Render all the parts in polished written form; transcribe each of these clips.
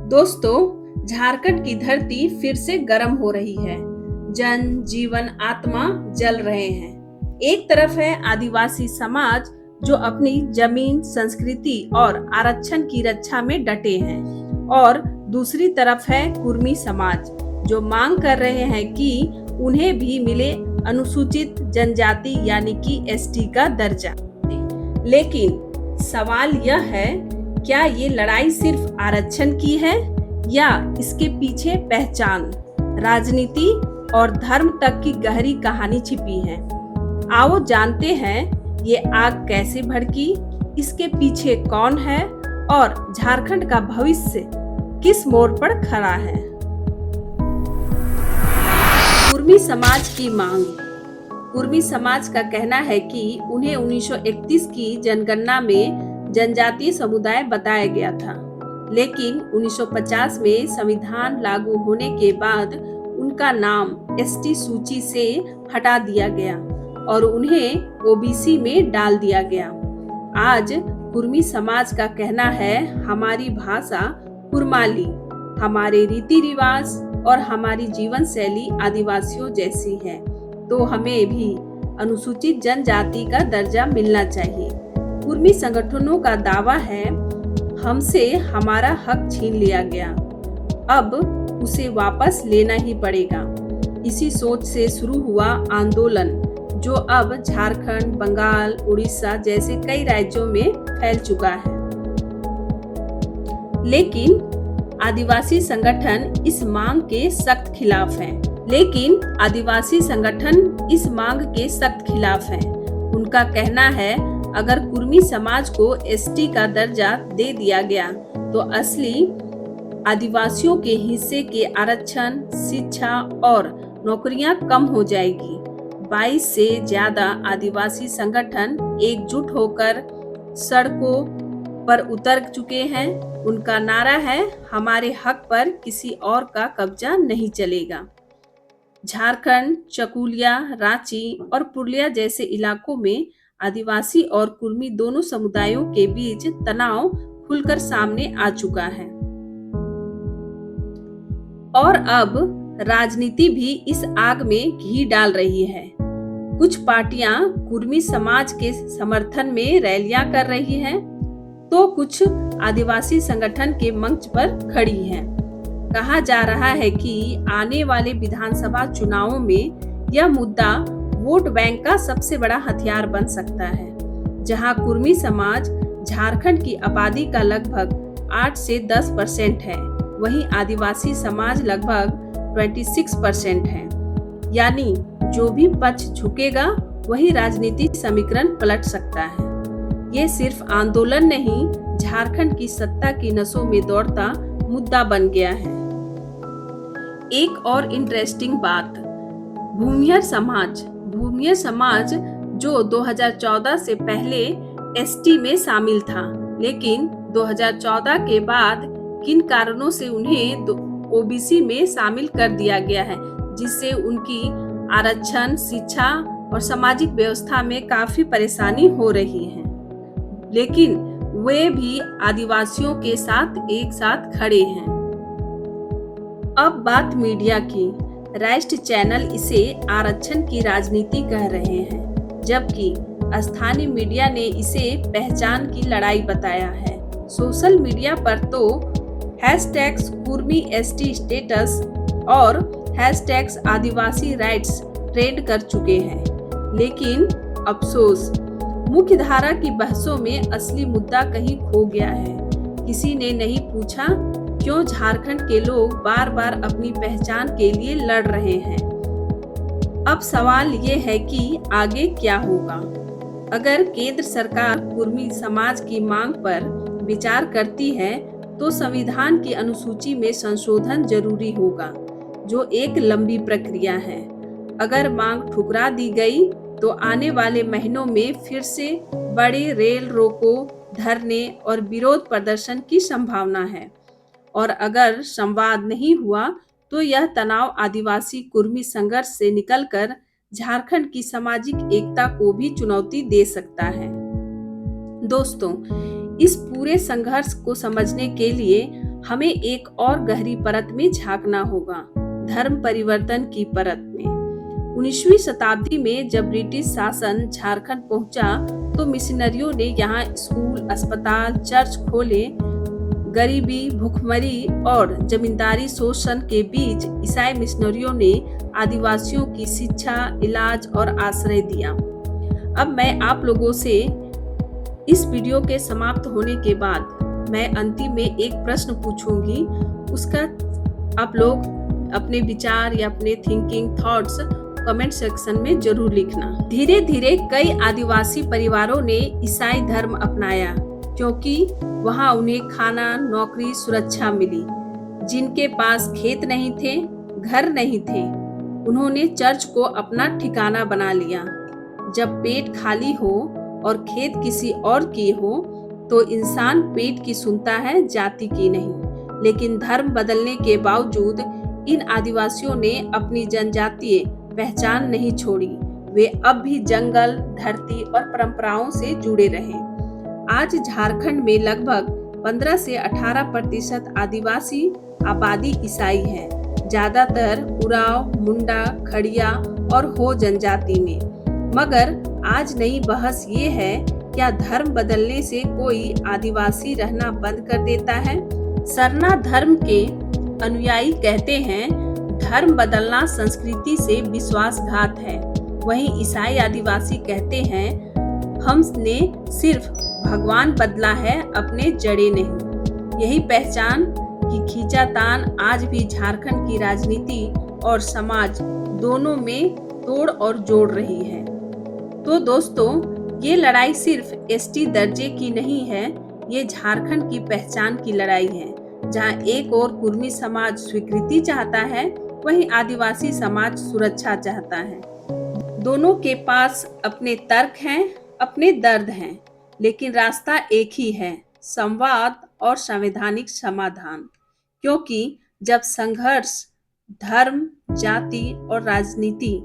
दोस्तों, झारखंड की धरती फिर से गर्म हो रही है। जन जीवन आत्मा जल रहे हैं। एक तरफ है आदिवासी समाज जो अपनी जमीन, संस्कृति और आरक्षण की रक्षा में डटे हैं, और दूसरी तरफ है कुर्मी समाज जो मांग कर रहे हैं कि उन्हें भी मिले अनुसूचित जनजाति यानी कि एसटी का दर्जा। लेकिन सवाल यह है, क्या ये लड़ाई सिर्फ आरक्षण की है या इसके पीछे पहचान, राजनीति और धर्म तक की गहरी कहानी छिपी है? आओ जानते हैं ये आग कैसे भड़की, इसके पीछे कौन है और झारखंड का भविष्य किस मोड़ पर खड़ा है। कुर्मी समाज की मांग। कुर्मी समाज का कहना है कि उन्हें 1931 की जनगणना में जनजातीय समुदाय बताया गया था, लेकिन 1950 में संविधान लागू होने के बाद उनका नाम एसटी सूची से हटा दिया गया और उन्हें ओबीसी में डाल दिया गया। आज कुर्मी समाज का कहना है, हमारी भाषा कुर्माली, हमारे रीति रिवाज और हमारी जीवन शैली आदिवासियों जैसी है, तो हमें भी अनुसूचित जनजाति का दर्जा मिलना चाहिए। कुर्मी संगठनों का दावा है, हमसे हमारा हक छीन लिया गया, अब उसे वापस लेना ही पड़ेगा। इसी सोच से शुरू हुआ आंदोलन जो अब झारखंड, बंगाल, उड़ीसा जैसे कई राज्यों में फैल चुका है। लेकिन आदिवासी संगठन इस मांग के सख्त खिलाफ हैं। उनका कहना है, अगर कुर्मी समाज को एसटी का दर्जा दे दिया गया तो असली आदिवासियों के हिस्से के आरक्षण, शिक्षा और नौकरियां कम हो जाएगी। 22 से ज्यादा आदिवासी संगठन एकजुट होकर सड़कों पर उतर चुके हैं। उनका नारा है, हमारे हक पर किसी और का कब्जा नहीं चलेगा। झारखंड, चकुलिया, रांची और पुरुलिया जैसे इलाकों में आदिवासी और कुर्मी दोनों समुदायों के बीच तनाव खुलकर सामने आ चुका है, और अब राजनीति भी इस आग में घी डाल रही है। कुछ पार्टियां कुर्मी समाज के समर्थन में रैलियां कर रही हैं, तो कुछ आदिवासी संगठन के मंच पर खड़ी हैं। कहा जा रहा है कि आने वाले विधानसभा चुनावों में यह मुद्दा वोट बैंक का सबसे बड़ा हथियार बन सकता है। जहां कुर्मी समाज झारखंड की आबादी का लगभग 8 से 10% है, वहीं आदिवासी समाज लगभग 26% है। यानी जो भी पक्ष झुकेगा वही राजनीतिक समीकरण पलट सकता है। ये सिर्फ आंदोलन नहीं, झारखंड की सत्ता की नसों में दौड़ता मुद्दा बन गया है। एक और इंटरेस्टिंग बात, भूमिहर समाज जो 2014 से पहले एसटी में शामिल था, लेकिन 2014 के बाद किन कारणों से उन्हें ओबीसी में शामिल कर दिया गया है, जिससे उनकी आरक्षण, शिक्षा और सामाजिक व्यवस्था में काफी परेशानी हो रही है। लेकिन वे भी आदिवासियों के साथ एक साथ खड़े हैं। अब बात मीडिया की। राष्ट्रीय चैनल इसे आरक्षण की राजनीति कह रहे हैं, जबकि स्थानीय मीडिया ने इसे पहचान की लड़ाई बताया है। सोशल मीडिया पर तो हैशटैग्स कुर्मी एसटी स्टेटस और हैशटैग्स आदिवासी राइट्स ट्रेंड कर चुके हैं। लेकिन अफसोस, मुख्य धारा की बहसों में असली मुद्दा कहीं खो गया है। किसी ने नहीं पूछा क्यों झारखंड के लोग बार बार अपनी पहचान के लिए लड़ रहे हैं। अब सवाल ये है कि आगे क्या होगा। अगर केंद्र सरकार कुर्मी समाज की मांग पर विचार करती है तो संविधान की अनुसूची में संशोधन जरूरी होगा, जो एक लंबी प्रक्रिया है। अगर मांग ठुकरा दी गई तो आने वाले महीनों में फिर से बड़े रेल रोको, धरने और विरोध प्रदर्शन की संभावना है। और अगर संवाद नहीं हुआ तो यह तनाव आदिवासी कुर्मी संघर्ष से निकलकर झारखंड की सामाजिक एकता को भी चुनौती दे सकता है। दोस्तों, इस पूरे संघर्ष को समझने के लिए हमें एक और गहरी परत में झांकना होगा, धर्म परिवर्तन की परत में। 19वीं शताब्दी में जब ब्रिटिश शासन झारखंड पहुंचा तो मिशनरियों ने यहाँ स्कूल, अस्पताल, चर्च खोले। गरीबी, भुखमरी और जमींदारी शोषण के बीच ईसाई मिशनरियों ने आदिवासियों की शिक्षा, इलाज और आश्रय दिया। अब मैं आप लोगों से इस वीडियो के समाप्त होने के बाद मैं अंतिम में एक प्रश्न पूछूंगी, उसका आप लोग अपने विचार या अपने थिंकिंग थॉट्स कमेंट सेक्शन में जरूर लिखना। धीरे धीरे कई आदिवासी परिवारों ने ईसाई धर्म अपनाया क्योंकि वहां उन्हें खाना, नौकरी, सुरक्षा मिली। जिनके पास खेत नहीं थे, घर नहीं थे, उन्होंने चर्च को अपना ठिकाना बना लिया। जब पेट खाली हो और खेत किसी और की हो तो इंसान पेट की सुनता है, जाति की नहीं। लेकिन धर्म बदलने के बावजूद इन आदिवासियों ने अपनी जनजातीय पहचान नहीं छोड़ी। वे अब भी जंगल, धरती और परंपराओं से जुड़े रहे। आज झारखंड में लगभग 15 से 18% आदिवासी आबादी ईसाई है, ज्यादातर उराव, मुंडा, खड़िया और हो जनजाति में। मगर आज नई बहस ये है, क्या धर्म बदलने से कोई आदिवासी रहना बंद कर देता है? सरना धर्म के अनुयायी कहते हैं धर्म बदलना संस्कृति से विश्वासघात है। वहीं ईसाई आदिवासी कहते हैं हमने सिर्फ भगवान बदला है, अपने जड़ें नहीं। यही पहचान की खींचातान आज भी झारखंड की राजनीति और समाज दोनों में तोड़ और जोड़ रही है। तो दोस्तों, ये लड़ाई सिर्फ एसटी दर्जे की नहीं है, ये झारखंड की पहचान की लड़ाई है। जहां एक और कुर्मी समाज स्वीकृति चाहता है, वहीं आदिवासी समाज सुरक्षा चाहता है। दोनों के पास अपने तर्क हैं, अपने दर्द हैं, लेकिन रास्ता एक ही है, संवाद और संवैधानिक समाधान। क्योंकि जब संघर्ष धर्म, जाति और राजनीति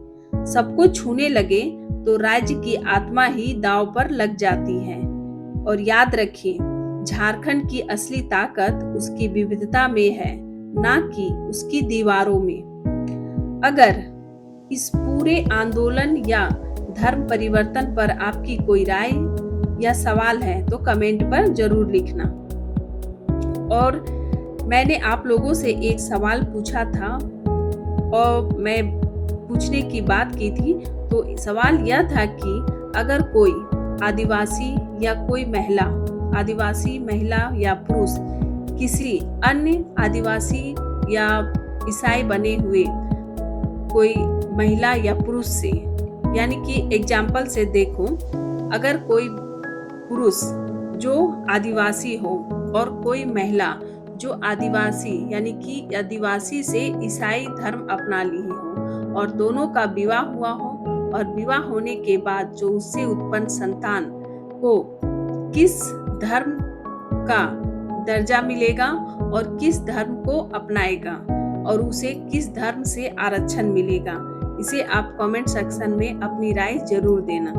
सबको छूने लगे तो राज्य की आत्मा ही दांव पर लग जाती है। और याद रखिए, झारखंड की असली ताकत उसकी विविधता में है, ना कि उसकी दीवारों में। अगर इस पूरे आंदोलन या धर्म परिवर्तन पर आपकी कोई राय या सवाल है तो कमेंट पर जरूर लिखना। और मैंने आप लोगों से एक सवाल पूछा था और मैं पूछने की बात की थी, तो सवाल यह था कि अगर कोई आदिवासी या कोई महिला, आदिवासी महिला या पुरुष किसी अन्य आदिवासी या ईसाई बने हुए कोई महिला या पुरुष से, यानी कि एग्जाम्पल से देखो, अगर कोई पुरुष जो आदिवासी हो और कोई महिला जो आदिवासी यानी कि आदिवासी से ईसाई धर्म अपना ली हो और दोनों का विवाह हुआ हो, और विवाह होने के बाद जो उससे उत्पन्न संतान को किस धर्म का दर्जा मिलेगा और किस धर्म को अपनाएगा और उसे किस धर्म से आरक्षण मिलेगा, इसे आप कमेंट सेक्शन में अपनी राय जरूर देना।